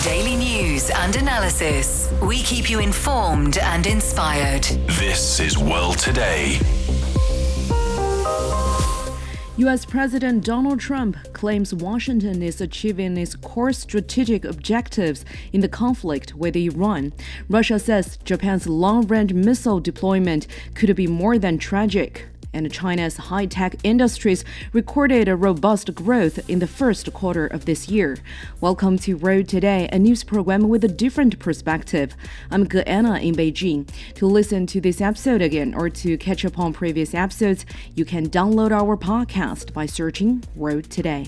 Daily news and analysis. We keep you informed and inspired. This is World Today. U.S. President Donald Trump claims Washington is achieving its core strategic objectives in the conflict with Iran. Russia says Japan's long-range missile deployment could be more than tragic. And China's high-tech industries recorded a robust growth in the first quarter of this year. Welcome to World Today, a news program with a different perspective. I'm Anna in Beijing. To listen to this episode again or to catch up on previous episodes, you can download our podcast by searching World Today.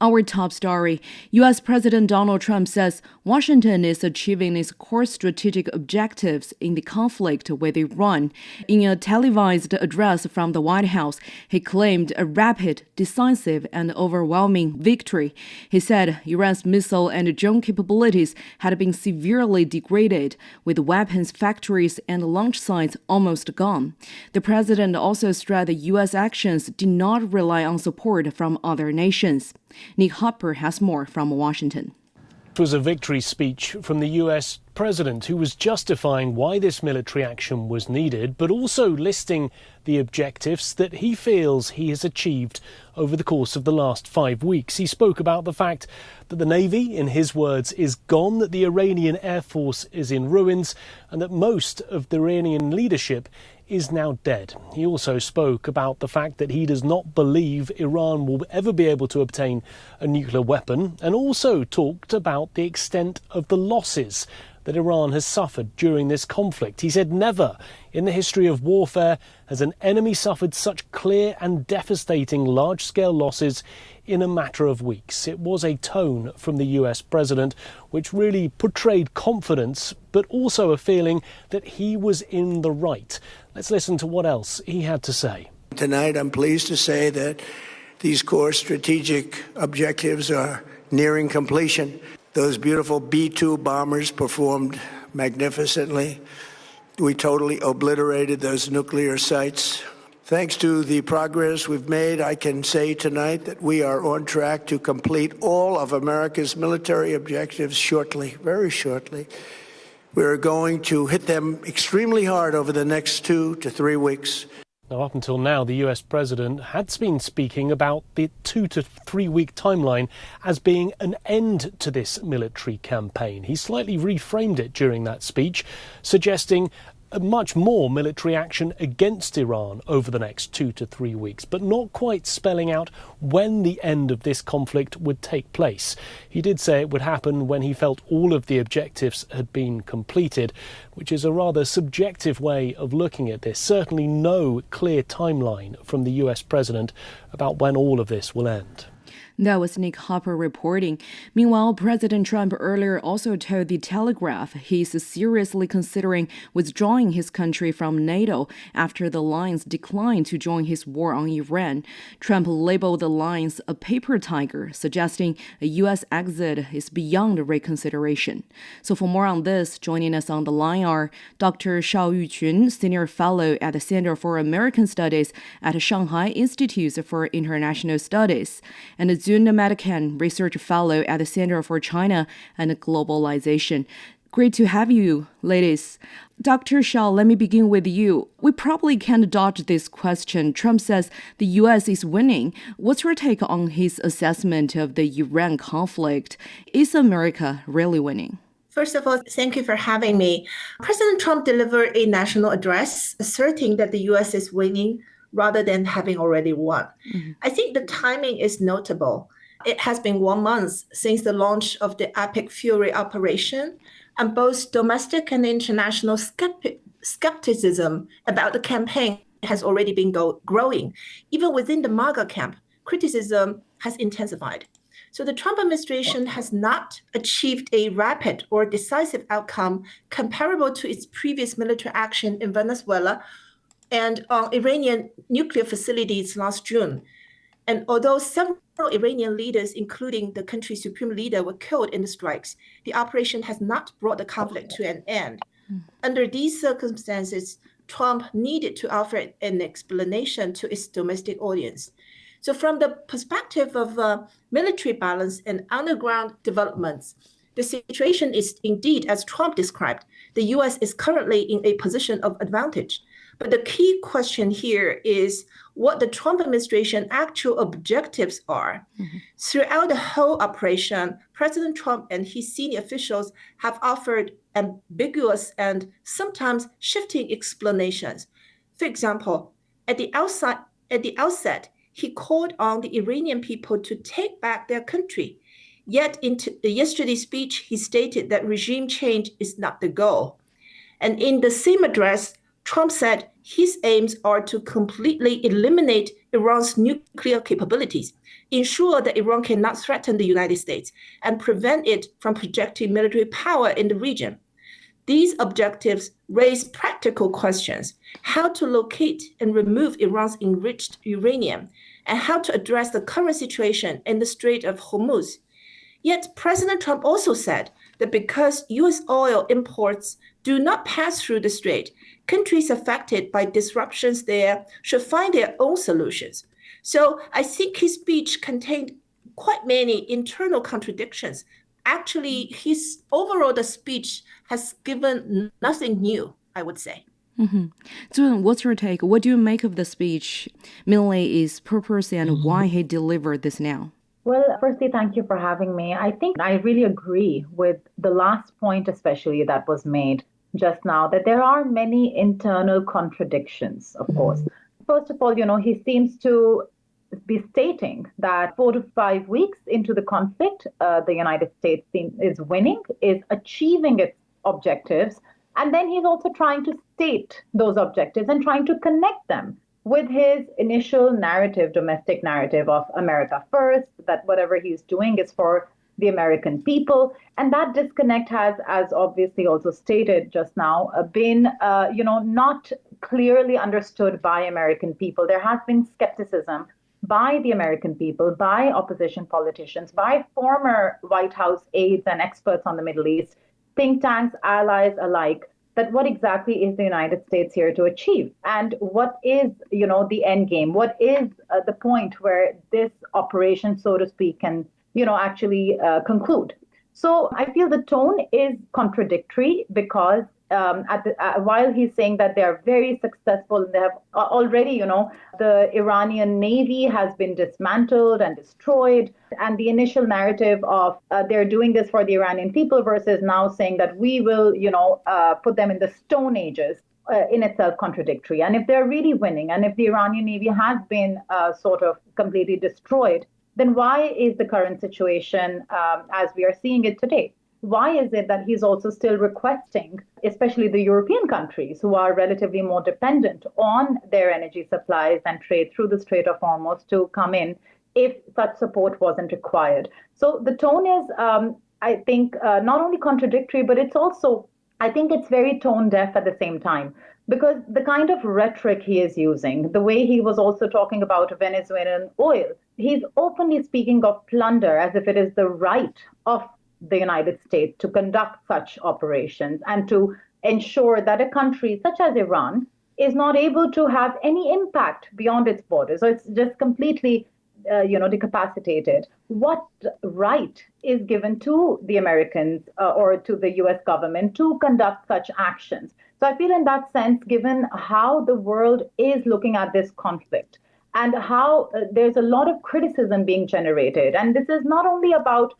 Our top story. U.S. President Donald Trump says Washington is achieving its core strategic objectives in the conflict with Iran. In a televised address from the White House, he claimed a rapid, decisive, and overwhelming victory. He said Iran's missile and drone capabilities had been severely degraded, with weapons factories and launch sites almost gone. The president also stressed that U.S. actions did not rely on support from other nations. Nick Hopper has more from Washington. It was a victory speech from the U.S. president who was justifying why this military action was needed, but also listing the objectives that he feels he has achieved over the course of the last 5 weeks. He spoke about the fact that the Navy, in his words, is gone, that the Iranian Air Force is in ruins, and that most of the Iranian leadership is now dead. He also spoke about the fact that he does not believe Iran will ever be able to obtain a nuclear weapon, and also talked about the extent of the losses that Iran has suffered during this conflict. He said never in the history of warfare has an enemy suffered such clear and devastating large-scale losses in a matter of weeks. It was a tone from the US president which really portrayed confidence, but also a feeling that he was in the right. Let's listen to what else he had to say. Tonight, I'm pleased to say that these core strategic objectives are nearing completion. Those beautiful B-2 bombers performed magnificently. We totally obliterated those nuclear sites. Thanks to the progress we've made, I can say tonight that we are on track to complete all of America's military objectives shortly, very shortly. We're going to hit them extremely hard over the next 2 to 3 weeks. Now, up until now, the US president had been speaking about the 2 to 3 week timeline as being an end to this military campaign. He slightly reframed it during that speech, suggesting much more military action against Iran over the next 2 to 3 weeks, but not quite spelling out when the end of this conflict would take place. He did say it would happen when he felt all of the objectives had been completed, which is a rather subjective way of looking at this. Certainly no clear timeline from the US president about when all of this will end. That was Nick Hopper reporting. Meanwhile, President Trump earlier also told The Telegraph he's seriously considering withdrawing his country from NATO after the alliance declined to join his war on Iran. Trump labeled the alliance a paper tiger, suggesting a U.S. exit is beyond reconsideration. So for more on this, joining us on the line are Dr. Shao Yuqun, Senior Fellow at the Center for American Studies at Shanghai Institute for International Studies, and Jun Madikan, Research Fellow at the Center for China and Globalization. Great to have you, ladies. Dr. Shao, let me begin with you. We probably can't dodge this question. Trump says the U.S. is winning. What's your take on his assessment of the Iran conflict? Is America really winning? First of all, thank you for having me. President Trump delivered a national address asserting that the U.S. is winning rather than having already won. Mm-hmm. I think the timing is notable. It has been 1 month since the launch of the Epic Fury operation, and both domestic and international skepticism about the campaign has already been growing. Even within the MAGA camp, criticism has intensified. So the Trump administration has not achieved a rapid or decisive outcome comparable to its previous military action in Venezuela and on Iranian nuclear facilities last June. And although several Iranian leaders, including the country's supreme leader, were killed in the strikes, the operation has not brought the conflict to an end. Under these circumstances, Trump needed to offer an explanation to its domestic audience. So from the perspective of military balance and underground developments, the situation is indeed, as Trump described, the US is currently in a position of advantage. But the key question here is what the Trump administration actual objectives are. Mm-hmm. Throughout the whole operation, President Trump and his senior officials have offered ambiguous and sometimes shifting explanations. For example, at the outset, he called on the Iranian people to take back their country. Yet in yesterday's speech, he stated that regime change is not the goal. And in the same address, Trump said his aims are to completely eliminate Iran's nuclear capabilities, ensure that Iran cannot threaten the United States, and prevent it from projecting military power in the region. These objectives raise practical questions: how to locate and remove Iran's enriched uranium, and how to address the current situation in the Strait of Hormuz. Yet President Trump also said that because U.S. oil imports do not pass through the strait, countries affected by disruptions there should find their own solutions. So I think his speech contained quite many internal contradictions. Actually, the speech has given nothing new, I would say. Mm-hmm. So what's your take? What do you make of the speech, mainly his purpose and why he delivered this now? Well, firstly, thank you for having me. I think I really agree with the last point, especially that was made just now, that there are many internal contradictions, of course. First of all, he seems to be stating that 4 to 5 weeks into the conflict, the United States is winning, is achieving its objectives. And then he's also trying to state those objectives and trying to connect them with his initial narrative, domestic narrative of America first, that whatever he's doing is for the American people. And that disconnect has, as obviously also stated just now, been, not clearly understood by American people. There has been skepticism by the American people, by opposition politicians, by former White House aides and experts on the Middle East, think tanks, allies alike, that what exactly is the United States here to achieve? And what is, the end game? What is the point where this operation, so to speak, can, actually conclude? So I feel the tone is contradictory because while he's saying that they are very successful, they have already, the Iranian Navy has been dismantled and destroyed. And the initial narrative of they're doing this for the Iranian people versus now saying that we will, put them in the Stone Ages in itself contradictory. And if they're really winning and if the Iranian Navy has been sort of completely destroyed, then why is the current situation as we are seeing it today? Why is it that he's also still requesting, especially the European countries who are relatively more dependent on their energy supplies and trade through the Strait of Hormuz to come in if such support wasn't required? So the tone is, I think, not only contradictory, but it's also, I think it's very tone deaf at the same time. Because the kind of rhetoric he is using, the way he was also talking about Venezuelan oil, he's openly speaking of plunder as if it is the right of the United States to conduct such operations and to ensure that a country such as Iran is not able to have any impact beyond its borders. So it's just completely, decapacitated. What right is given to the Americans or to the US government to conduct such actions? So I feel in that sense, given how the world is looking at this conflict and how there's a lot of criticism being generated, and this is not only about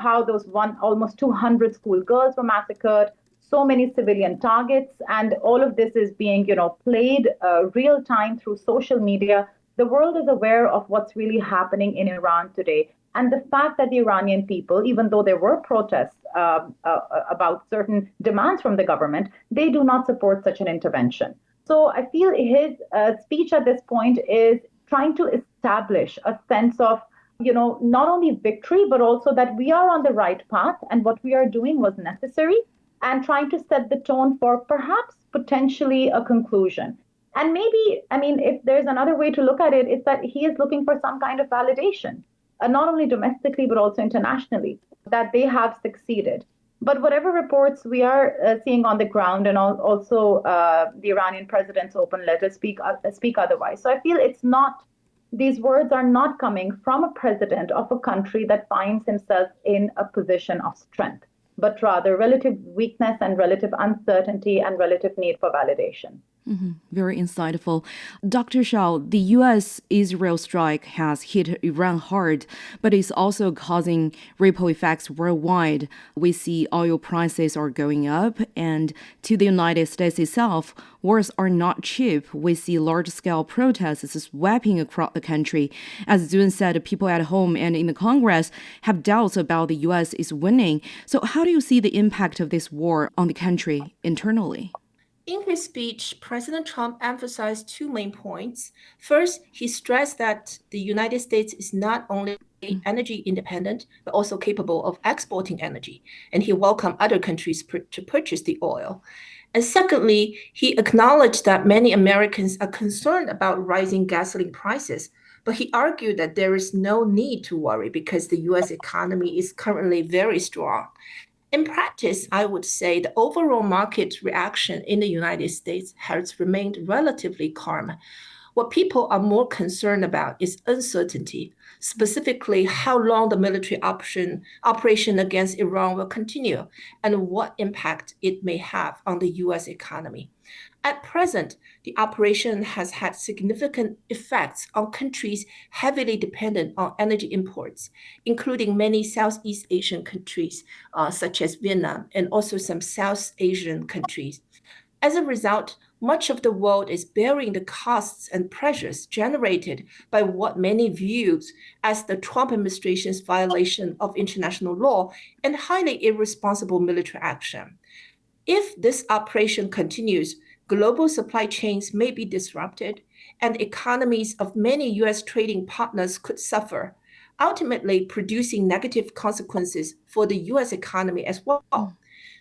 how those almost 200 schoolgirls were massacred, so many civilian targets, and all of this is being, played real time through social media. The world is aware of what's really happening in Iran today. And the fact that the Iranian people, even though there were protests about certain demands from the government, they do not support such an intervention. So I feel his speech at this point is trying to establish a sense of not only victory, but also that we are on the right path and what we are doing was necessary, and trying to set the tone for perhaps potentially a conclusion. And maybe, if there's another way to look at it, it's that he is looking for some kind of validation, not only domestically, but also internationally, that they have succeeded. But whatever reports we are seeing on the ground, and also the Iranian president's open letter speak otherwise. So I feel it's not these words are not coming from a president of a country that finds himself in a position of strength, but rather relative weakness and relative uncertainty and relative need for validation. Very insightful. Dr. Shao, the U.S.-Israel strike has hit Iran hard, but it's also causing ripple effects worldwide. We see oil prices are going up, and to the United States itself, wars are not cheap. We see large-scale protests sweeping across the country. As Zun said, people at home and in the Congress have doubts about the U.S. is winning. So how do you see the impact of this war on the country internally? In his speech, President Trump emphasized two main points. First, he stressed that the United States is not only energy independent, but also capable of exporting energy, and he welcomed other countries to purchase the oil. And secondly, he acknowledged that many Americans are concerned about rising gasoline prices, but he argued that there is no need to worry because the U.S. economy is currently very strong. In practice, I would say the overall market reaction in the United States has remained relatively calm. What people are more concerned about is uncertainty, specifically how long the military operation against Iran will continue and what impact it may have on the U.S. economy. At present, the operation has had significant effects on countries heavily dependent on energy imports, including many Southeast Asian countries, such as Vietnam, and also some South Asian countries. As a result, much of the world is bearing the costs and pressures generated by what many view as the Trump administration's violation of international law and highly irresponsible military action. If this operation continues, global supply chains may be disrupted, and economies of many U.S. trading partners could suffer, ultimately producing negative consequences for the U.S. economy as well.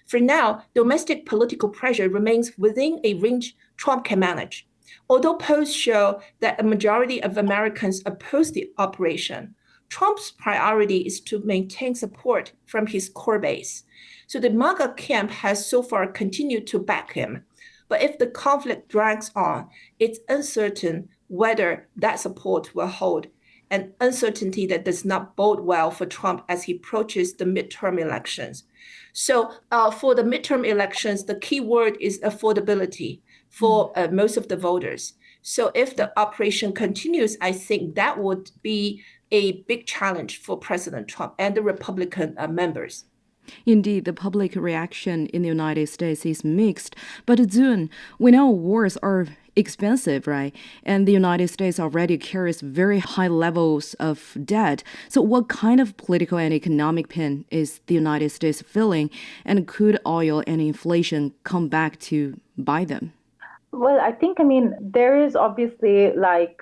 For now, domestic political pressure remains within a range Trump can manage. Although polls show that a majority of Americans oppose the operation, Trump's priority is to maintain support from his core base. So the MAGA camp has so far continued to back him. But if the conflict drags on, it's uncertain whether that support will hold, an uncertainty that does not bode well for Trump as he approaches the midterm elections. So for the midterm elections, the key word is affordability for most of the voters. So if the operation continues, I think that would be a big challenge for President Trump and the Republican members. Indeed, the public reaction in the United States is mixed. But Zun, we know wars are expensive, right? And the United States already carries very high levels of debt. So what kind of political and economic pain is the United States feeling? And could oil and inflation come back to bite them? Well, I mean, there is obviously, like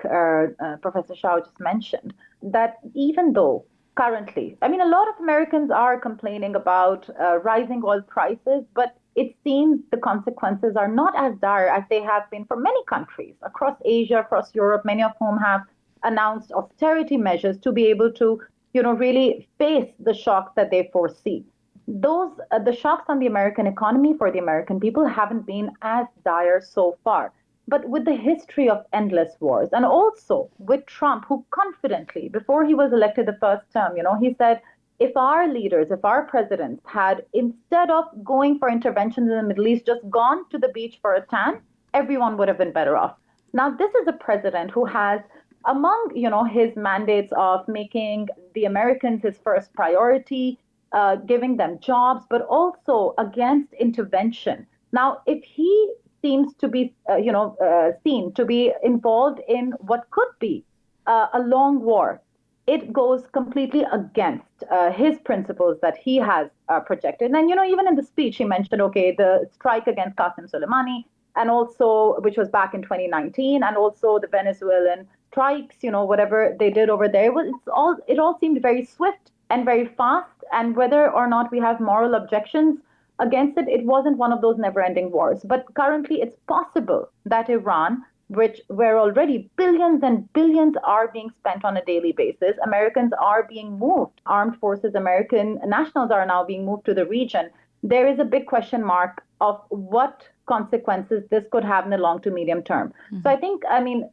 Professor Shao just mentioned, that even though currently, I mean, a lot of Americans are complaining about rising oil prices, but it seems the consequences are not as dire as they have been for many countries across Asia, across Europe, many of whom have announced austerity measures to be able to, really face the shocks that they foresee. The shocks on the American economy for the American people haven't been as dire so far. But with the history of endless wars, and also with Trump, who confidently, before he was elected the first term, he said, if our leaders, if our presidents had, instead of going for interventions in the Middle East, just gone to the beach for a tan, everyone would have been better off. Now, this is a president who has, among, his mandates of making the Americans his first priority, giving them jobs, but also against intervention. Now, if he seems to be, seen to be involved in what could be a long war, it goes completely against his principles that he has projected. And, even in the speech, he mentioned, the strike against Qasem Soleimani, and also, which was back in 2019, and also the Venezuelan strikes, whatever they did over there. It all seemed very swift and very fast. And whether or not we have moral objections against it, it wasn't one of those never-ending wars. But currently, it's possible that Iran, where already billions and billions are being spent on a daily basis, Americans are being moved. Armed forces, American nationals are now being moved to the region. There is a big question mark of what consequences this could have in the long to medium term. So I think,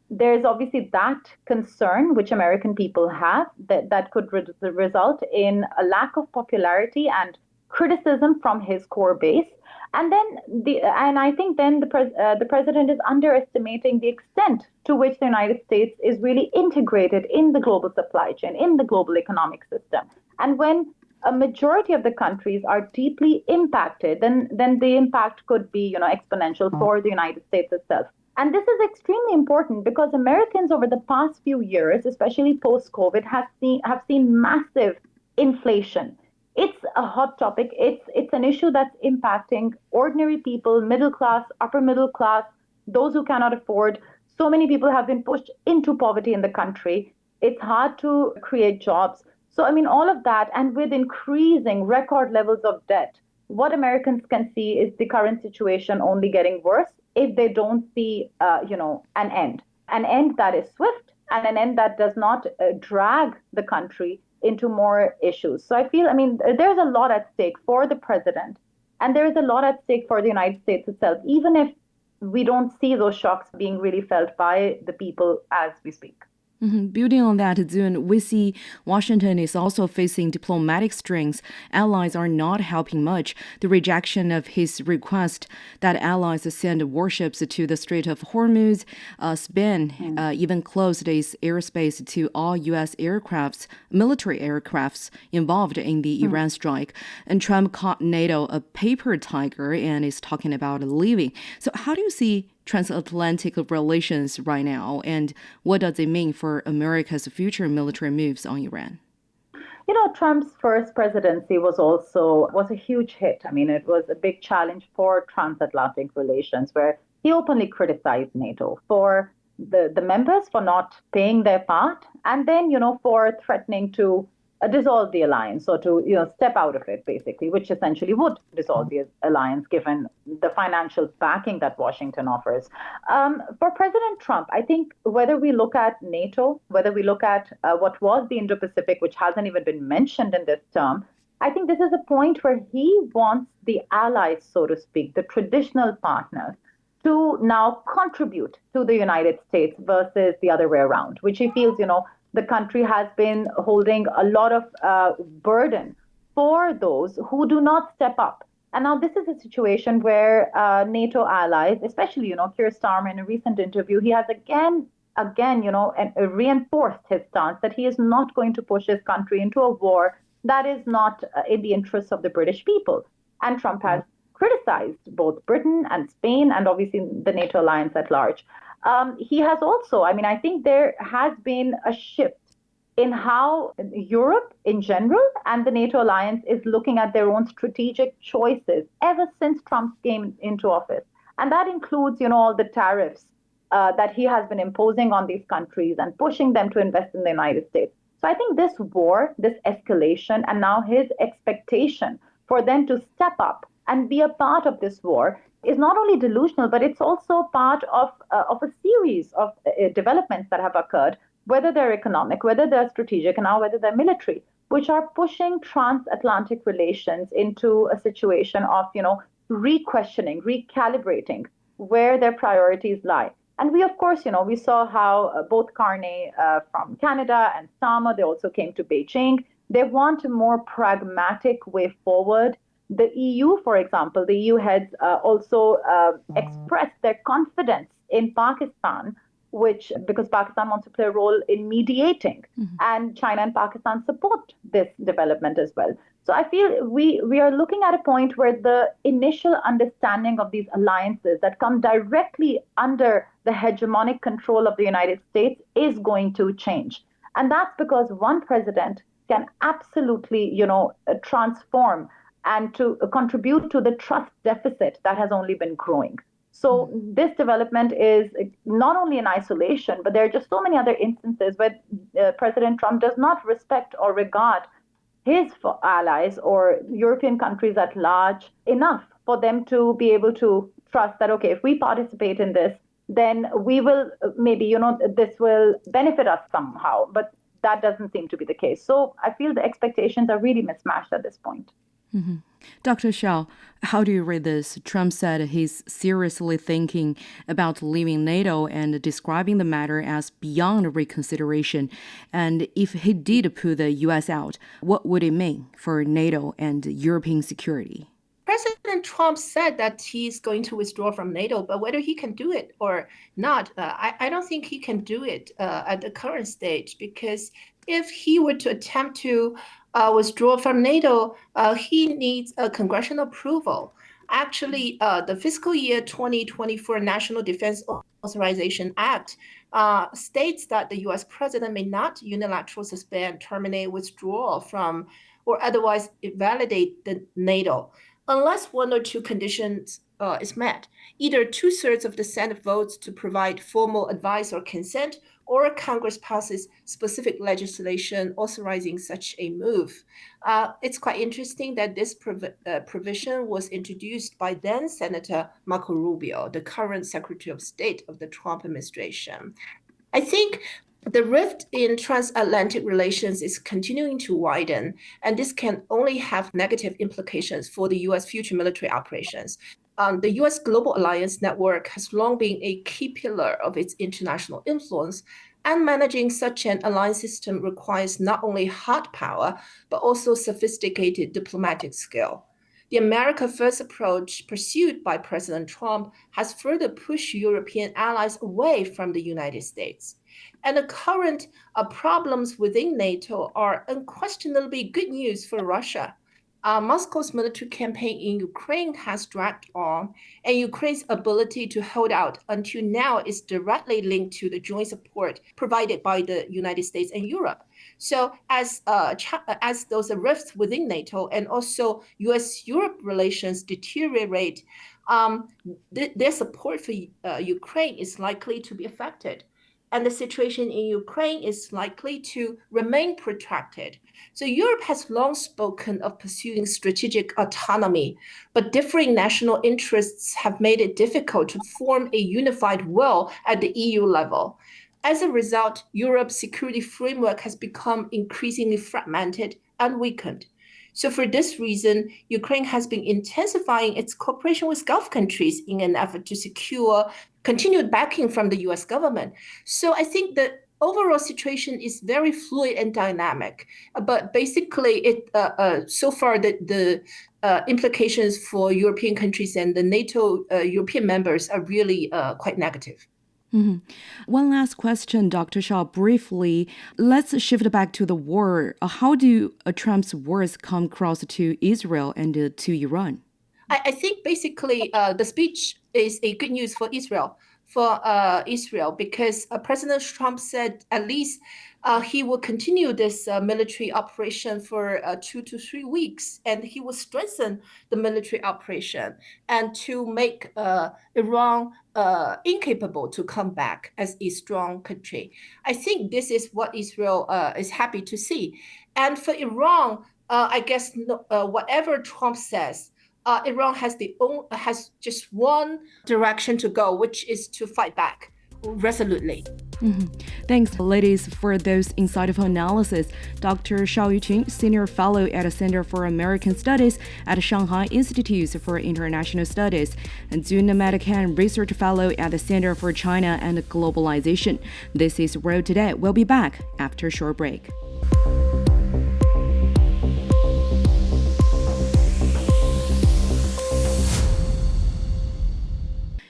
there's obviously that concern which American people have that could result in a lack of popularity and criticism from his core base. And I think then the president is underestimating the extent to which the United States is really integrated in the global supply chain, in the global economic system. And when a majority of the countries are deeply impacted, then the impact could be, exponential for the United States itself. And this is extremely important because Americans over the past few years, especially post-COVID, have seen massive inflation. It's a hot topic. It's an issue that's impacting ordinary people, middle class, upper middle class, those who cannot afford. So many people have been pushed into poverty in the country. It's hard to create jobs. So, all of that, and with increasing record levels of debt, what Americans can see is the current situation only getting worse if they don't see, an end that is swift and an end that does not drag the country into more issues. So I feel, there's a lot at stake for the president, and there is a lot at stake for the United States itself, even if we don't see those shocks being really felt by the people as we speak. Building on that, Zun, we see Washington is also facing diplomatic strings. Allies are not helping much. The rejection of his request that allies send warships to the Strait of Hormuz, Spain even closed its airspace to all U.S. military aircrafts involved in the Iran strike. And Trump called NATO a paper tiger and is talking about leaving. So how do you see transatlantic relations right now, and what does it mean for America's future military moves on Iran? Trump's first presidency was a huge hit. It was a big challenge for transatlantic relations, where he openly criticized NATO for the members for not paying their part, and then, for threatening to dissolve the alliance or to step out of it, basically, which essentially would dissolve the alliance given the financial backing that Washington offers. For President Trump, I think whether we look at NATO, whether we look at what was the Indo-Pacific, which hasn't even been mentioned in this term, I think this is a point where he wants the allies, so to speak, the traditional partners, to now contribute to the United States versus the other way around, which he feels, the country has been holding a lot of burden for those who do not step up. And now this is a situation where NATO allies, especially, Keir Starmer, in a recent interview, he has again, reinforced his stance that he is not going to push his country into a war that is not in the interests of the British people. And Trump has criticized both Britain and Spain and obviously the NATO alliance at large. He has also, I think there has been a shift in how Europe in general and the NATO alliance is looking at their own strategic choices ever since Trump came into office. And that includes, all the tariffs that he has been imposing on these countries and pushing them to invest in the United States. So I think this war, this escalation, and now his expectation for them to step up and be a part of this war is not only delusional, but it's also part of a series of developments that have occurred, whether they're economic, whether they're strategic, and now whether they're military, which are pushing transatlantic relations into a situation of, re-questioning, recalibrating where their priorities lie. And we, of course, we saw how both Carney from Canada and Starmer, they also came to Beijing. They want a more pragmatic way forward. The EU, for example, the EU heads also expressed their confidence in Pakistan, because Pakistan wants to play a role in mediating, and China and Pakistan support this development as well. So I feel we are looking at a point where the initial understanding of these alliances that come directly under the hegemonic control of the United States is going to change. And that's because one president can absolutely, transform and to contribute to the trust deficit that has only been growing. So this development is not only in isolation, but there are just so many other instances where President Trump does not respect or regard his allies or European countries at large enough for them to be able to trust that, okay, if we participate in this, then we will maybe, this will benefit us somehow. But that doesn't seem to be the case. So I feel the expectations are really mismatched at this point. Dr. Xiao, how do you read this? Trump said he's seriously thinking about leaving NATO and describing the matter as beyond reconsideration. And if he did pull the U.S. out, what would it mean for NATO and European security? President Trump said that he's going to withdraw from NATO, but whether he can do it or not, I don't think he can do it at the current stage, because if he were to attempt to withdraw from NATO, he needs a congressional approval. Actually, the fiscal year 2024 National Defense Authorization Act states that the U.S. president may not unilaterally suspend, terminate, withdraw from, or otherwise invalidate the NATO unless one or two conditions is met. Either 2/3 of the Senate votes to provide formal advice or consent, or Congress passes specific legislation authorizing such a move. It's quite interesting that this provision was introduced by then Senator Marco Rubio, the current Secretary of State of the Trump administration. I think the rift in transatlantic relations is continuing to widen, and this can only have negative implications for the U.S. future military operations. The U.S. Global Alliance Network has long been a key pillar of its international influence, and managing such an alliance system requires not only hard power, but also sophisticated diplomatic skill. The America First approach pursued by President Trump has further pushed European allies away from the United States. And the current problems within NATO are unquestionably good news for Russia. Moscow's military campaign in Ukraine has dragged on, and Ukraine's ability to hold out until now is directly linked to the joint support provided by the United States and Europe. So as those rifts within NATO and also U.S.-Europe relations deteriorate, their support for Ukraine is likely to be affected. And the situation in Ukraine is likely to remain protracted. So Europe has long spoken of pursuing strategic autonomy, but differing national interests have made it difficult to form a unified will at the EU level. As a result, Europe's security framework has become increasingly fragmented and weakened. So for this reason, Ukraine has been intensifying its cooperation with Gulf countries in an effort to secure continued backing from the US government. So I think the overall situation is very fluid and dynamic. But basically, so far the implications for European countries and the NATO European members are really quite negative. One last question, Dr. Shaw, briefly. Let's shift back to the war. How do Trump's words come across to Israel and to Iran? I think basically the speech is a good news for Israel, because President Trump said at least he will continue this military operation for 2 to 3 weeks, and he will strengthen the military operation and to make Iran incapable to come back as a strong country. I think this is what Israel is happy to see. And for Iran, I guess whatever Trump says, Iran has just one direction to go, which is to fight back resolutely. Thanks, ladies, for those insightful analysis. Dr. Shao Yuqun, Senior Fellow at the Center for American Studies at Shanghai Institute for International Studies, and Jun Matakan, Research Fellow at the Center for China and Globalization. This is World Today. We'll be back after a short break.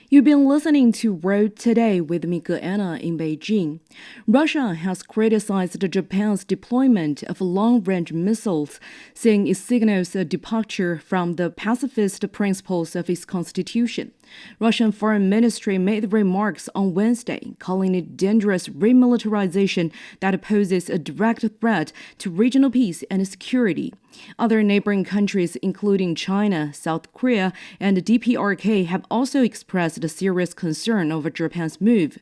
You've been listening to World Today with me, Anna, in Beijing. Russia has criticized Japan's deployment of long-range missiles, saying it signals a departure from the pacifist principles of its constitution. Russian Foreign Ministry made remarks on Wednesday, calling it dangerous remilitarization that poses a direct threat to regional peace and security. Other neighboring countries, including China, South Korea, and the DPRK, have also expressed a serious concern over Japan's move.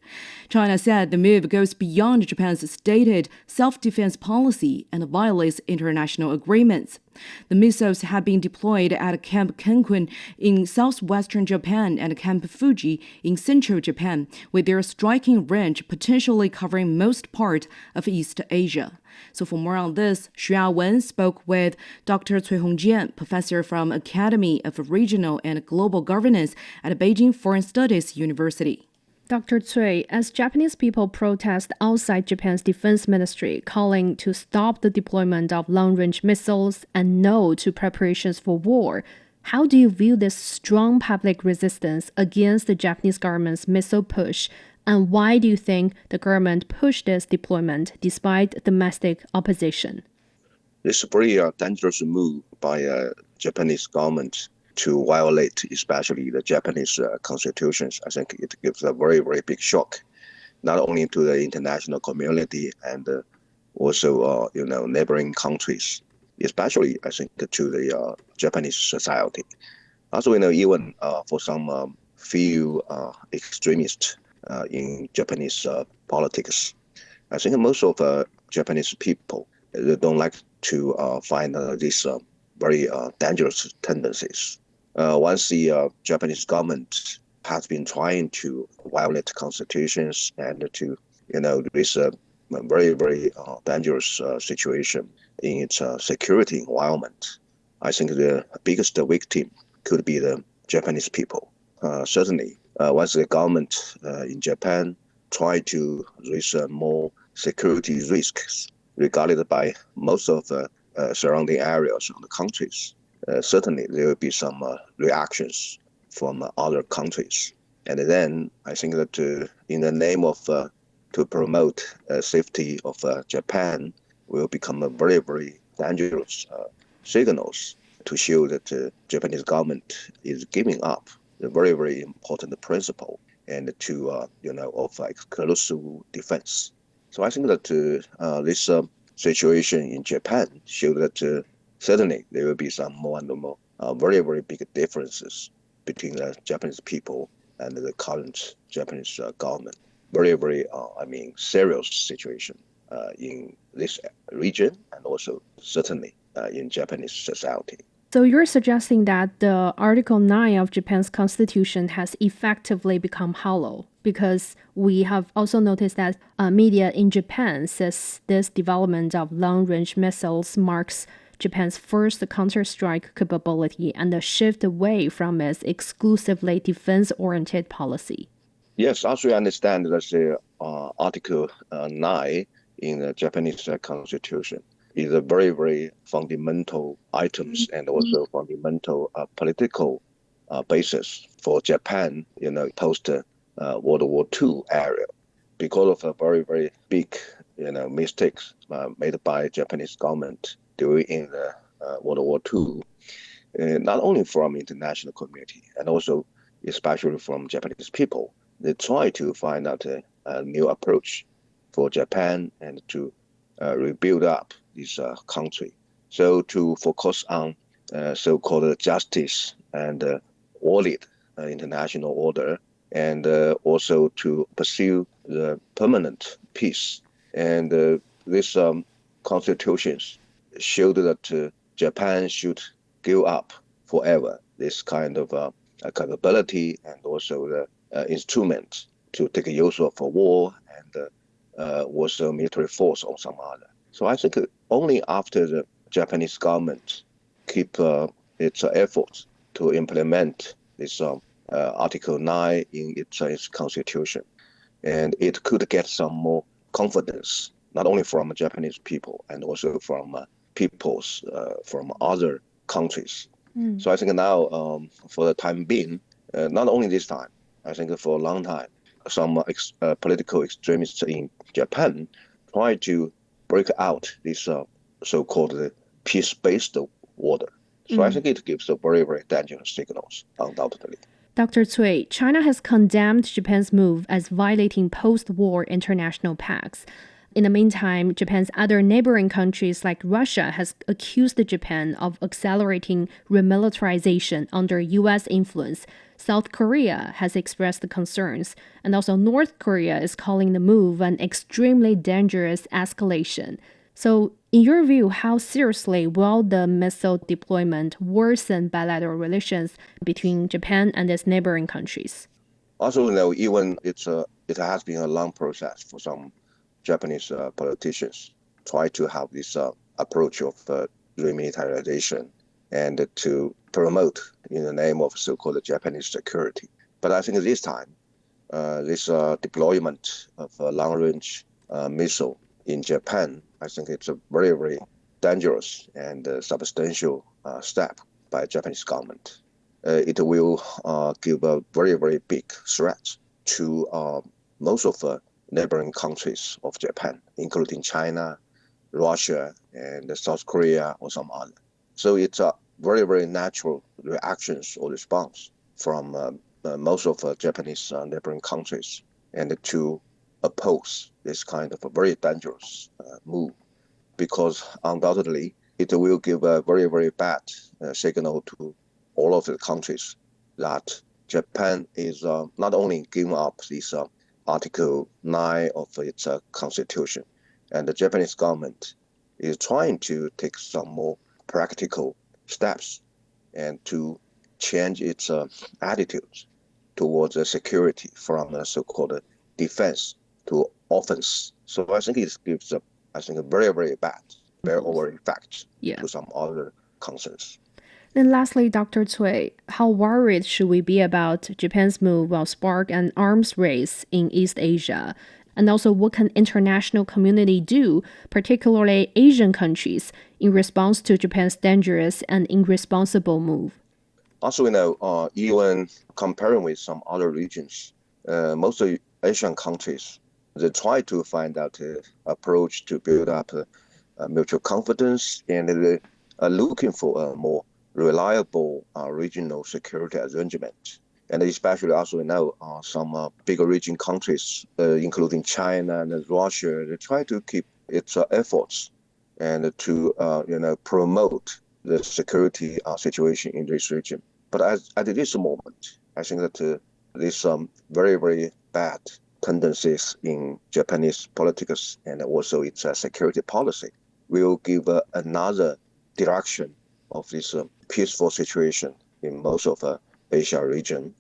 China said the move goes beyond Japan's stated self-defense policy and violates international agreements. The missiles have been deployed at Camp Kenkun in southwestern Japan and Camp Fuji in central Japan, with their striking range potentially covering most part of East Asia. So for more on this, Xu Yawen spoke with Dr. Cui Hongjian, professor from Academy of Regional and Global Governance at Beijing Foreign Studies University. Dr. Cui, as Japanese people protest outside Japan's defense ministry, calling to stop the deployment of long-range missiles and no to preparations for war, how do you view this strong public resistance against the Japanese government's missile push? And why do you think the government pushed this deployment despite domestic opposition? It's a very dangerous move by Japanese government to violate, especially the Japanese constitutions. I think it gives a very, very big shock, not only to the international community and also, neighboring countries, especially, I think, to the Japanese society. Also, even for some few extremists in Japanese politics, I think most of Japanese people they don't like to find these very dangerous tendencies. Once the Japanese government has been trying to violate constitutions and to, this very, very dangerous situation in its security environment, I think the biggest victim could be the Japanese people. Certainly, once the government in Japan try to raise more security risks regarded by most of the surrounding areas of the countries, certainly there will be some reactions from other countries. And then I think that in the name of to promote safety of Japan will become a very, very dangerous signals to show that the Japanese government is giving up the very, very important principle and to, of exclusive defense. So I think that this situation in Japan shows that certainly there will be some more and more very, very big differences between the Japanese people and the current Japanese government. Very, very, serious situation in this region and also certainly in Japanese society. So you're suggesting that the Article 9 of Japan's constitution has effectively become hollow, because we have also noticed that media in Japan says this development of long-range missiles marks Japan's first counter-strike capability and a shift away from its exclusively defense-oriented policy. Yes, as we understand, that's the Article 9 in the Japanese constitution is a very, very fundamental items and also fundamental political basis for Japan, post World War II era, because of a very, very big, mistakes made by Japanese government during the World War II, not only from international community and also especially from Japanese people. They try to find out a new approach for Japan and to rebuild up this country. So to focus on so-called justice and audit international order, and also to pursue the permanent peace. And these constitutions showed that Japan should give up forever this kind of capability and also the instrument to take use of a war and also military force or some other. So I think only after the Japanese government keep its efforts to implement this Article 9 in its constitution, and it could get some more confidence, not only from Japanese people and also from peoples from other countries. So I think now, for the time being, not only this time, I think for a long time, some political extremists in Japan try to break out this so-called peace-based order. So I think it gives a very, very dangerous signals, undoubtedly. Dr. Cui, China has condemned Japan's move as violating post-war international pacts. In the meantime, Japan's other neighboring countries like Russia has accused Japan of accelerating remilitarization under U.S. influence. South Korea has expressed concerns, and also North Korea is calling the move an extremely dangerous escalation. So In your view, how seriously will the missile deployment worsen bilateral relations between Japan and its neighboring countries? Also, even it has been a long process for some Japanese politicians try to have this approach of remilitarization and to promote in the name of so-called Japanese security. But I think this time, this deployment of a long-range missile in Japan, I think it's a very, very dangerous and substantial step by the Japanese government. It will give a very, very big threat to most of the neighboring countries of Japan, including China, Russia, and South Korea, or some other. So it's a very, very natural reactions or response from most of the Japanese neighboring countries, and to oppose this kind of a very dangerous move, because undoubtedly it will give a very, very bad signal to all of the countries that Japan is not only giving up this Article 9 of its constitution, and the Japanese government is trying to take some more practical steps and to change its attitudes towards security from so-called defense to offense. So I think it gives a very, very bad spillover effect to some other concerns. And lastly, Dr. Cui, how worried should we be about Japan's move will spark an arms race in East Asia? And also, what can international community do, particularly Asian countries, in response to Japan's dangerous and irresponsible move? Also, even comparing with some other regions, most of Asian countries, they try to find out an approach to build up mutual confidence, and they are looking for a more reliable regional security arrangement. And especially also some bigger region countries, including China and Russia, they try to keep its efforts and to promote the security situation in this region. But at this moment, I think that there's very, very bad tendencies in Japanese politics and also its security policy will give another direction of this peaceful situation in most of the Asia region.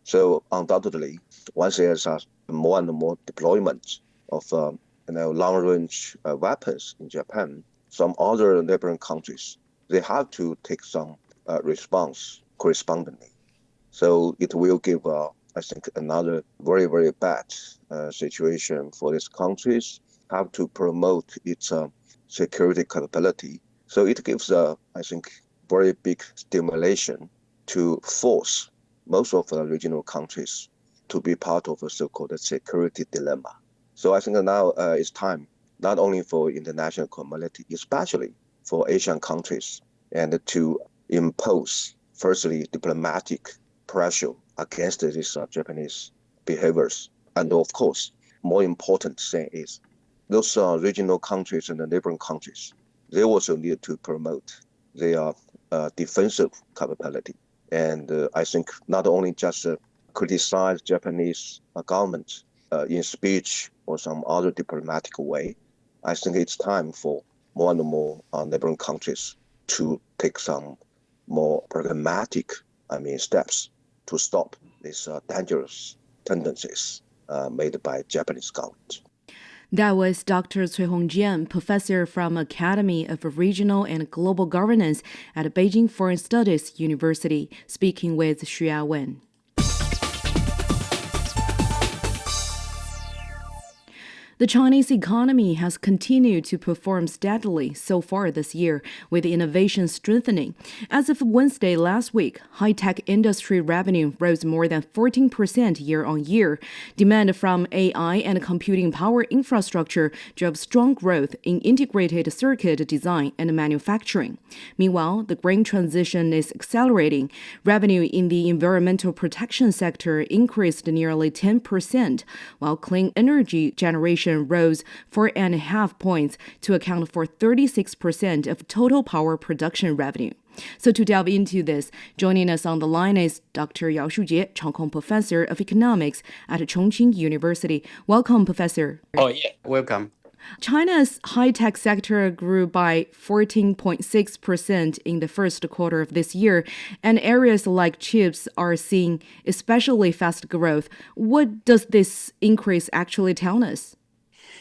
So undoubtedly, once there's more and more deployment of long-range weapons in Japan, some other neighboring countries, they have to take some response correspondingly. So it will give, I think, another very, very bad situation for these countries, have to promote its security capability. So it gives, I think, very big stimulation to force most of the regional countries to be part of a so-called security dilemma. So I think now it's time, not only for international community, especially for Asian countries, and to impose, firstly, diplomatic pressure against these Japanese behaviors. And of course, more important thing is those regional countries and the neighboring countries, they also need to promote their defensive capability. And I think not only just criticize Japanese government in speech or some other diplomatic way, I think it's time for more and more neighboring countries to take some more pragmatic steps to stop these dangerous tendencies made by Japanese government. That was Dr. Cui Hongjian, professor from Academy of Regional and Global Governance at Beijing Foreign Studies University, speaking with Xu Yawen. The Chinese economy has continued to perform steadily so far this year, with innovation strengthening. As of Wednesday last week, high-tech industry revenue rose more than 14% year-on-year. Demand from AI and computing power infrastructure drove strong growth in integrated circuit design and manufacturing. Meanwhile, the green transition is accelerating. Revenue in the environmental protection sector increased nearly 10%, while clean energy generation rose 4.5 points to account for 36% of total power production revenue. So to delve into this, joining us on the line is Dr. Yao Shujie, Changkong Professor of Economics at Chongqing University. Welcome, Professor. Oh, yeah, welcome. China's high-tech sector grew by 14.6% in the first quarter of this year, and areas like chips are seeing especially fast growth. What does this increase actually tell us?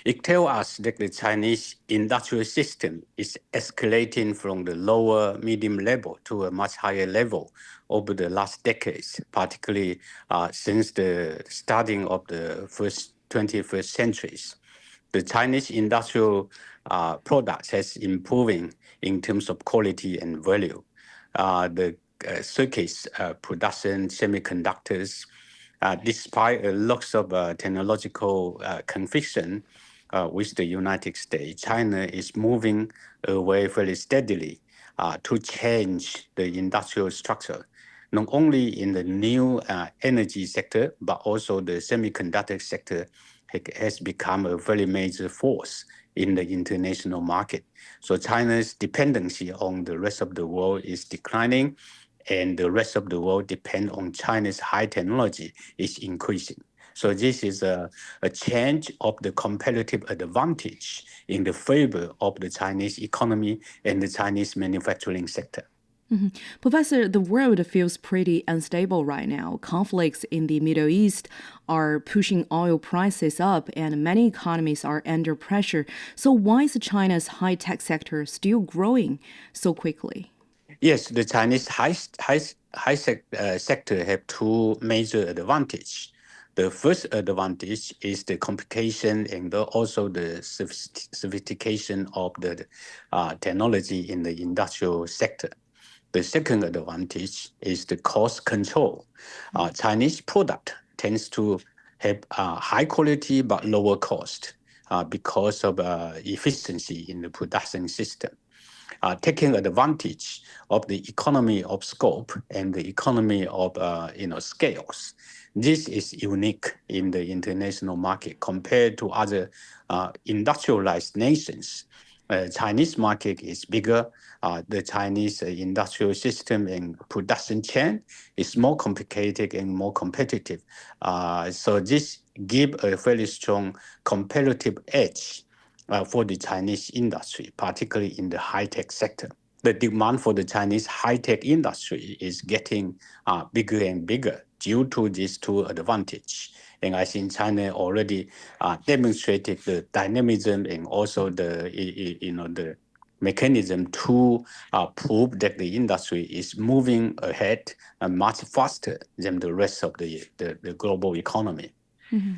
It tells us that the Chinese industrial system is escalating from the lower medium level to a much higher level over the last decades, particularly since the starting of the first 21st centuries. The Chinese industrial products has improving in terms of quality and value. The circuits production, semiconductors, despite a lot of technological confusion with the United States, China is moving away very steadily to change the industrial structure, not only in the new energy sector, but also the semiconductor sector has become a very major force in the international market. So China's dependency on the rest of the world is declining, and the rest of the world depend on China's high technology is increasing. So this is a change of the competitive advantage in the favor of the Chinese economy and the Chinese manufacturing sector. Mm-hmm. Professor, the world feels pretty unstable right now. Conflicts in the Middle East are pushing oil prices up, and many economies are under pressure. So why is China's high-tech sector still growing so quickly? Yes, the Chinese sector have two major advantages. The first advantage is the complication and also the sophistication of the technology in the industrial sector. The second advantage is the cost control. Chinese product tends to have high quality but lower cost because of efficiency in the production system. Taking advantage of the economy of scope and the economy of scales. This is unique in the international market compared to other industrialized nations. Chinese market is bigger. The Chinese industrial system and production chain is more complicated and more competitive. So this gives a very strong competitive edge for the Chinese industry, particularly in the high-tech sector. The demand for the Chinese high-tech industry is getting bigger and bigger due to these two advantages. And I think China already demonstrated the dynamism and also the mechanism to prove that the industry is moving ahead much faster than the rest of the global economy. Mm-hmm.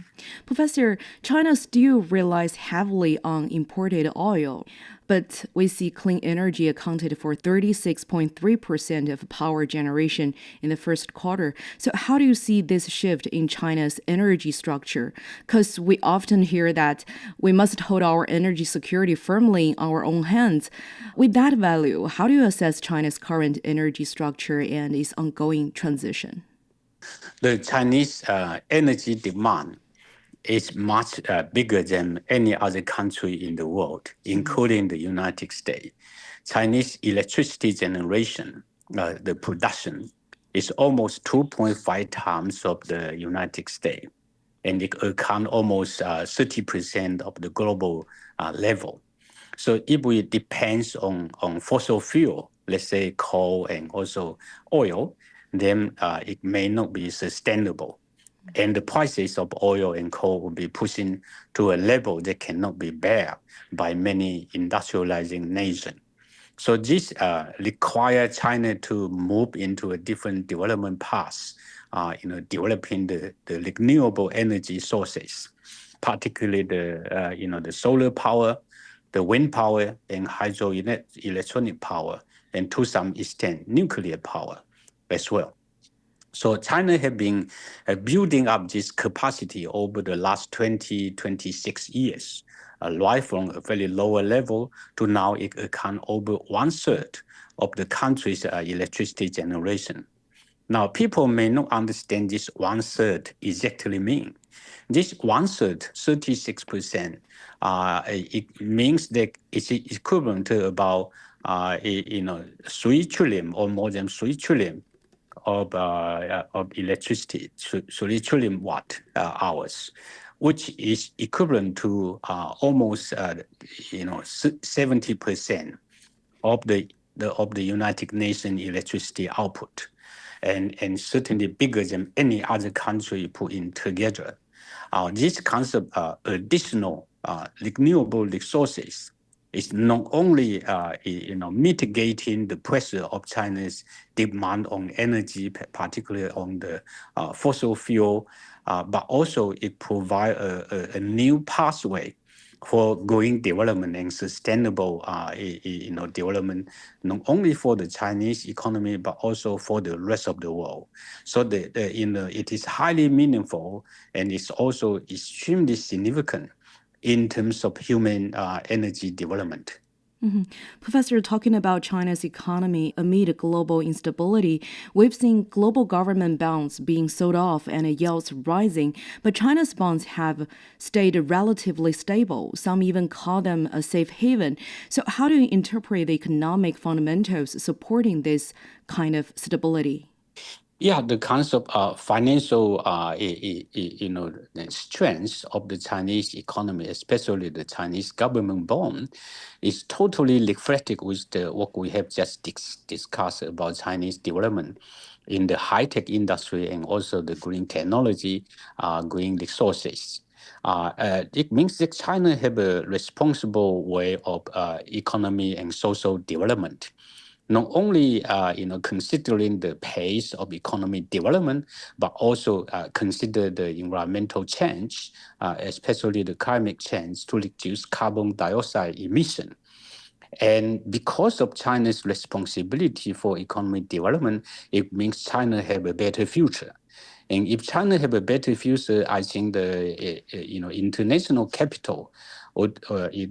Professor, China still relies heavily on imported oil, but we see clean energy accounted for 36.3% of power generation in the first quarter. So how do you see this shift in China's energy structure? Because we often hear that we must hold our energy security firmly in our own hands. With that value, how do you assess China's current energy structure and its ongoing transition? The Chinese energy demand is much bigger than any other country in the world, including the United States. Chinese electricity generation, the production, is almost 2.5 times of the United States, and it accounts almost 30% of the global level. So if we depend on fossil fuel, let's say coal and also oil, then it may not be sustainable. And the prices of oil and coal will be pushing to a level that cannot be borne by many industrializing nations. So this requires China to move into a different development path, developing the renewable energy sources, particularly the solar power, the wind power, and hydroelectronic power, and to some extent nuclear power as well. So China has been building up this capacity over the last 26 years, right from a very lower level to now it accounts over 1/3 of the country's electricity generation. Now, people may not understand this 1/3 exactly mean. This 1/3, 36%, it means that it's equivalent to about 3 trillion or more than 3 trillion of electricity, 3 trillion watt hours, which is equivalent to almost 70% of the United Nations electricity output, and certainly bigger than any other country put in together. This concept of additional renewable resources is not only mitigating the pressure of China's demand on energy, particularly on the fossil fuel, but also it provides a new pathway for green development and sustainable development, not only for the Chinese economy, but also for the rest of the world. So it is highly meaningful, and it's also extremely significant in terms of human energy development. Mm-hmm. Professor, talking about China's economy amid global instability, we've seen global government bonds being sold off and yields rising, but China's bonds have stayed relatively stable. Some even call them a safe haven. So how do you interpret the economic fundamentals supporting this kind of stability? Yeah, the concept of financial, strength of the Chinese economy, especially the Chinese government bond, is totally reflected with what we have just discussed about Chinese development in the high-tech industry and also the green technology, green resources. It means that China have a responsible way of economy and social development. Not only considering the pace of economic development, but also consider the environmental change, especially the climate change, to reduce carbon dioxide emission. And because of China's responsibility for economic development, it means China have a better future. And if China have a better future, I think the international capital would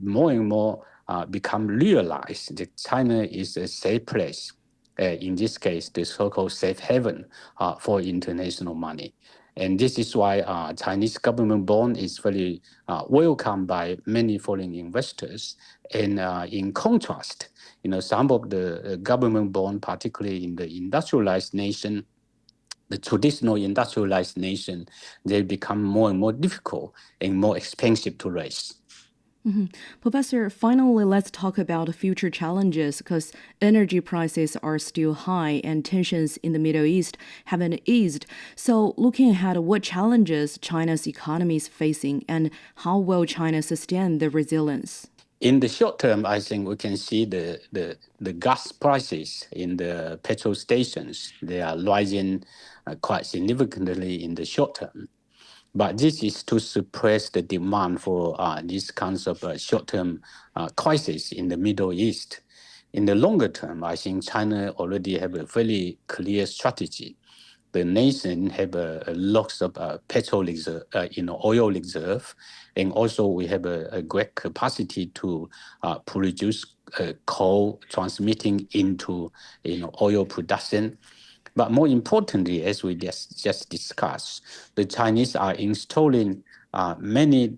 more and more become realized that China is a safe place. In this case, the so-called safe haven for international money. And this is why Chinese government bond is very welcomed by many foreign investors. And in contrast, some of the government bond, particularly in the industrialized nation, the traditional industrialized nation, they become more and more difficult and more expensive to raise. Mm-hmm. Professor, finally, let's talk about future challenges because energy prices are still high and tensions in the Middle East haven't eased. So looking ahead, what challenges China's economy is facing and how will China sustain the resilience? In the short term, I think we can see the gas prices in the petrol stations. They are rising quite significantly in the short term. But this is to suppress the demand for these kinds of short-term crises in the Middle East. In the longer term, I think China already have a very clear strategy. The nation have a lots of petrol reserve, oil reserve, and also we have a great capacity to produce coal transmitting into oil production. But more importantly, as we just discussed, the Chinese are installing many,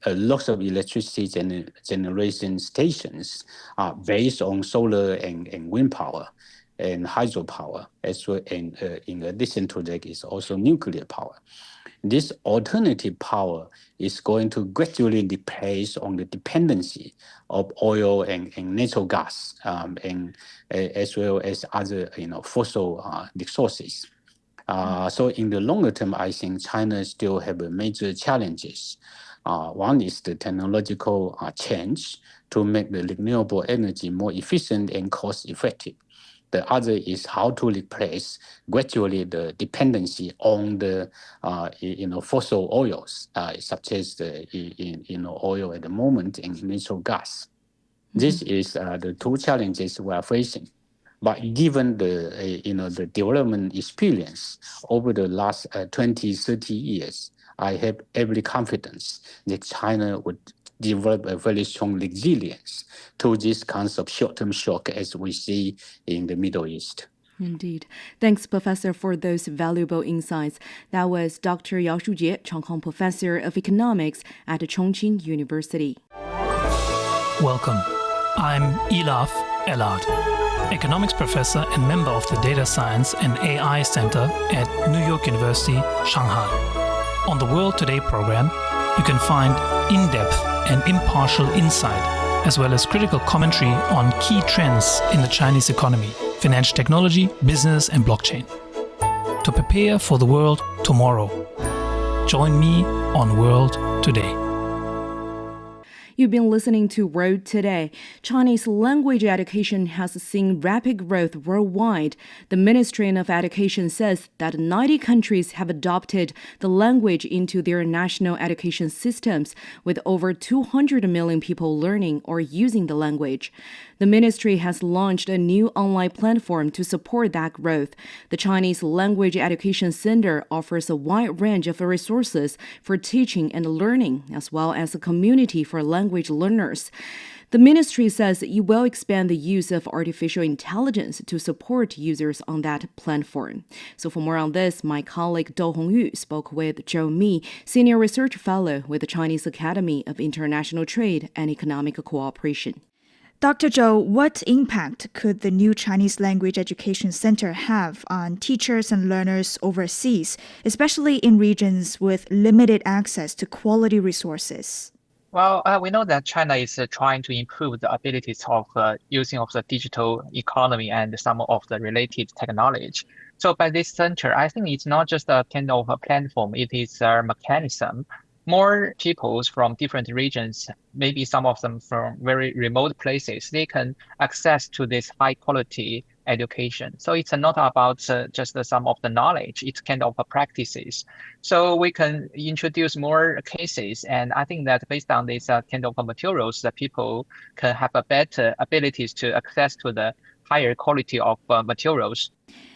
lots of electricity generation stations based on solar and wind power and hydropower, as well. And in addition to that, is also nuclear power. This alternative power is going to gradually replace on the dependency of oil and natural gas, and as well as other fossil resources. So in the longer term, I think China still have major challenges. One is the technological change to make the renewable energy more efficient and cost effective. The other is how to replace gradually the dependency on the fossil oils, such as the oil at the moment and natural gas. Mm-hmm. This is the two challenges we are facing. But given the development experience over the last 20, 30 years, I have every confidence that China would develop a very strong resilience to this kinds of short-term shock as we see in the Middle East. Indeed. Thanks, Professor, for those valuable insights. That was Dr. Yao Shujie, Chong Hong Professor of Economics at Chongqing University. Welcome. I'm Elaf Elad, Economics Professor and member of the Data Science and AI Center at New York University, Shanghai. On the World Today program, you can find in-depth and impartial insight, as well as critical commentary on key trends in the Chinese economy, financial technology, business, and blockchain. To prepare for the world tomorrow, join me on World Today. You've been listening to World Today. Chinese language education has seen rapid growth worldwide. The Ministry of Education says that 90 countries have adopted the language into their national education systems, with over 200 million people learning or using the language. The ministry has launched a new online platform to support that growth. The Chinese Language Education Center offers a wide range of resources for teaching and learning, as well as a community for language learners. The ministry says it will expand the use of artificial intelligence to support users on that platform. So for more on this, my colleague Dou Hongyu spoke with Zhou Mi, Senior Research Fellow with the Chinese Academy of International Trade and Economic Cooperation. Dr. Zhou, what impact could the new Chinese Language Education Center have on teachers and learners overseas, especially in regions with limited access to quality resources? Well, we know that China is trying to improve the abilities of using of the digital economy and some of the related technology. So by this center, I think it's not just a kind of a platform, it is a mechanism. More peoples from different regions, maybe some of them from very remote places, they can access to this high quality education. So it's not about just some of the knowledge, it's kind of practices. So we can introduce more cases. And I think that based on this kind of materials, that people can have a better abilities to access to the higher quality of materials.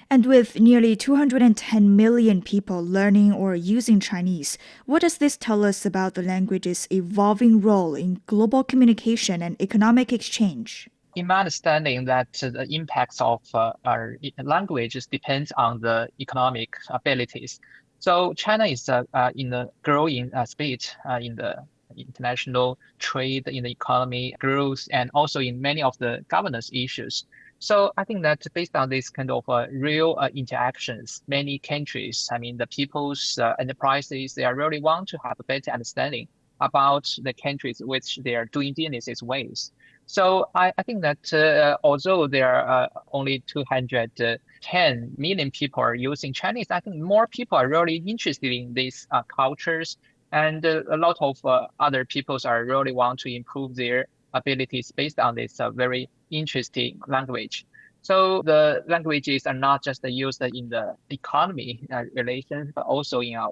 And with nearly 210 million people learning or using Chinese, what does this tell us about the language's evolving role in global communication and economic exchange? In my understanding, that the impacts of our languages depends on the economic abilities. So China is in a growing speed in the international trade, in the economy growth, and also in many of the governance issues. So I think that based on this kind of real interactions, many countries, the people's enterprises, they really want to have a better understanding about the countries which they are doing business ways. So I think that although there are only 210 million people are using Chinese, I think more people are really interested in these cultures, and a lot of other peoples are really want to improve their abilities based on this very interesting language. So the languages are not just used in the economy relations, but also in a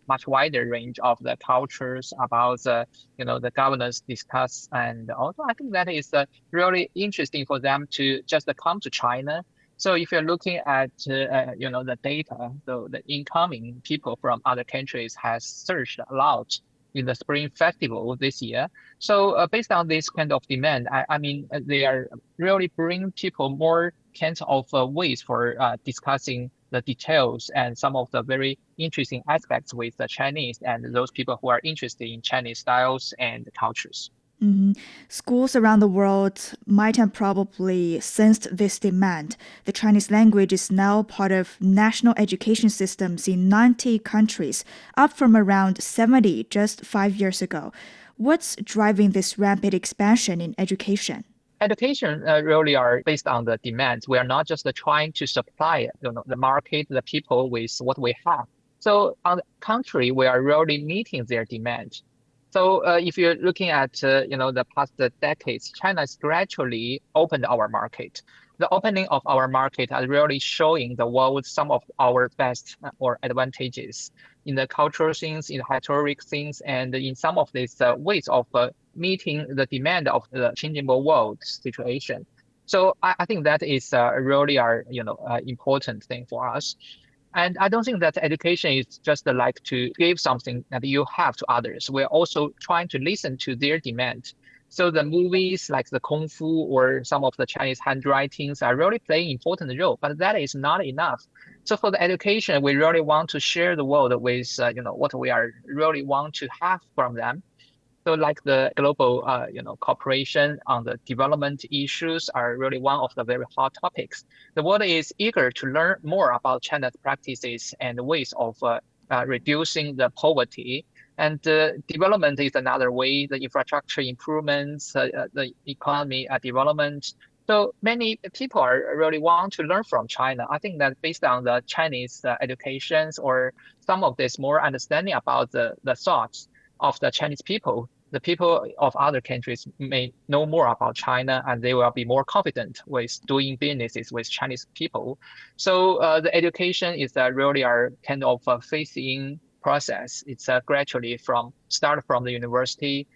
much wider range of the cultures about the governance discuss. And also I think that is really interesting for them to just come to China. So if you're looking at the data, so the incoming people from other countries has surged a lot in the Spring Festival this year. So based on this kind of demand, they are really bringing people more kinds of ways for discussing the details and some of the very interesting aspects with the Chinese and those people who are interested in Chinese styles and cultures. Mm-hmm. Schools around the world might have probably sensed this demand. The Chinese language is now part of national education systems in 90 countries, up from around 70 just 5 years ago. What's driving this rapid expansion in education? Education really are based on the demands. We are not just trying to supply the market, the people with what we have. So on the contrary, we are really meeting their demand. So if you're looking at the past decades, China has gradually opened our market. The opening of our market is really showing the world some of our best or advantages in the cultural things, in the historic things, and in some of these ways of meeting the demand of the changeable world situation. So I think that is really our important thing for us. And I don't think that education is just like to give something that you have to others. We're also trying to listen to their demand. So the movies like the Kung Fu or some of the Chinese handwritings are really playing an important role, but that is not enough. So for the education, we really want to share the world with what we are really want to have from them. So like the global, cooperation on the development issues are really one of the very hot topics. The world is eager to learn more about China's practices and ways of reducing the poverty. And development is another way, the infrastructure improvements, the economy development. So many people really want to learn from China. I think that based on the Chinese educations or some of this more understanding about the thoughts of the Chinese people, the people of other countries may know more about China and they will be more confident with doing businesses with Chinese people. So the education is really our kind of phasing process. It's gradually start from the university,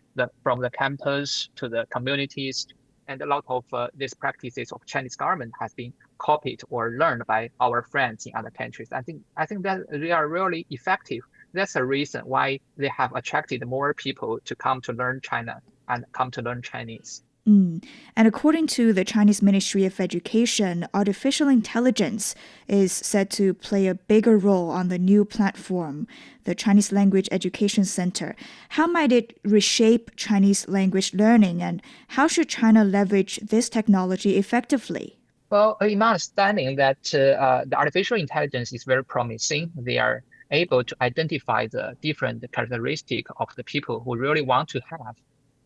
from the campus to the communities, and a lot of these practices of Chinese government has been copied or learned by our friends in other countries. I think that they are really effective. That's the reason why they have attracted more people to come to learn China and come to learn Chinese. And according to the Chinese Ministry of Education, artificial intelligence is said to play a bigger role on the new platform, the Chinese Language Education Center. How might it reshape Chinese language learning, and how should China leverage this technology effectively? Well, in my understanding that the artificial intelligence is very promising. They are able to identify the different characteristics of the people who really want to have.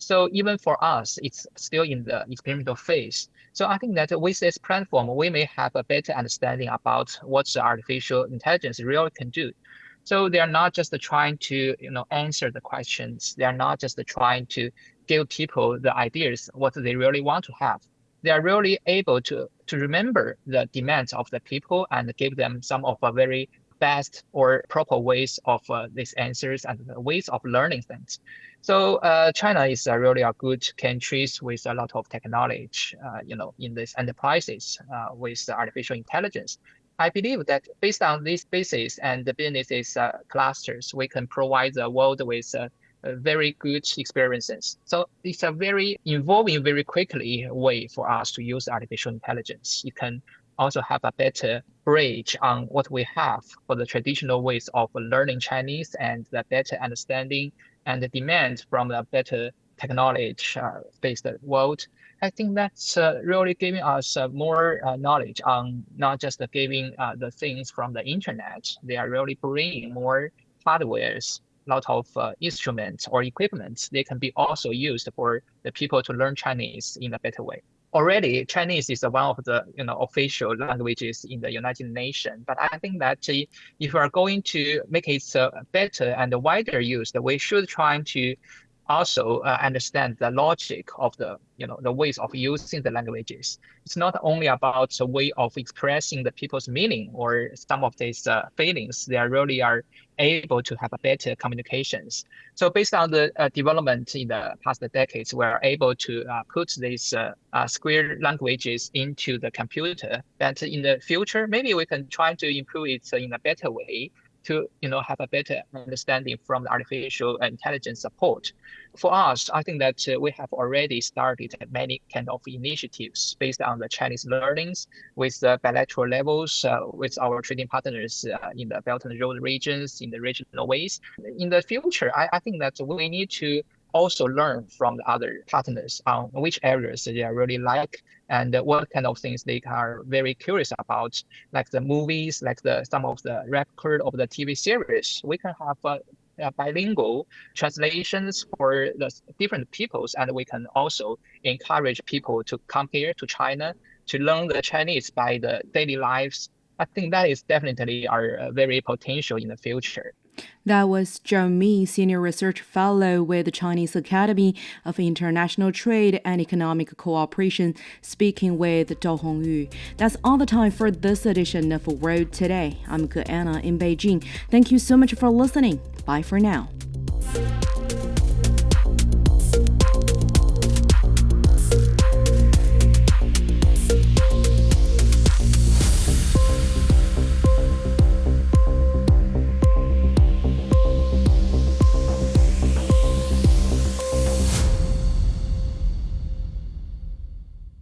So even for us, it's still in the experimental phase. So I think that with this platform, we may have a better understanding about what the artificial intelligence really can do. So they are not just trying to answer the questions. They are not just trying to give people the ideas, what they really want to have. They are really able to remember the demands of the people and give them some of a very best or proper ways of these answers and the ways of learning things. So China is really a good country with a lot of technology, in these enterprises with artificial intelligence. I believe that based on this basis and the businesses clusters, we can provide the world with very good experiences. So it's a very evolving very quickly way for us to use artificial intelligence. You can also have a better bridge on what we have for the traditional ways of learning Chinese and the better understanding and the demand from a better technology-based world. I think that's really giving us more knowledge on not just giving the things from the internet. They are really bringing more hardwares, a lot of instruments or equipment. They can be also used for the people to learn Chinese in a better way. Already, Chinese is one of the official languages in the United Nations. But I think that if we are going to make it better and wider used, we should try to also understand the logic of the ways of using the languages. It's not only about the way of expressing the people's meaning or some of these feelings. They really are able to have better communications. So based on the development in the past decades, we are able to put these square languages into the computer. But in the future, maybe we can try to improve it in a better way to have a better understanding from the artificial intelligence support. For us, I think that we have already started many kind of initiatives based on the Chinese learnings with the bilateral levels with our trading partners in the Belt and Road regions, in the regional ways. In the future, I think that we need to also learn from the other partners on which areas they are really like and what kind of things they are very curious about, like the movies, like some of the record of the TV series. We can have bilingual translations for the different peoples, and we can also encourage people to come here to China to learn the Chinese by the daily lives. I think that is definitely our very potential in the future. That was Zhou Mi, Senior Research Fellow with the Chinese Academy of International Trade and Economic Cooperation, speaking with Zhou Hongyu. That's all the time for this edition of World Today. I'm Anna in Beijing. Thank you so much for listening. Bye for now.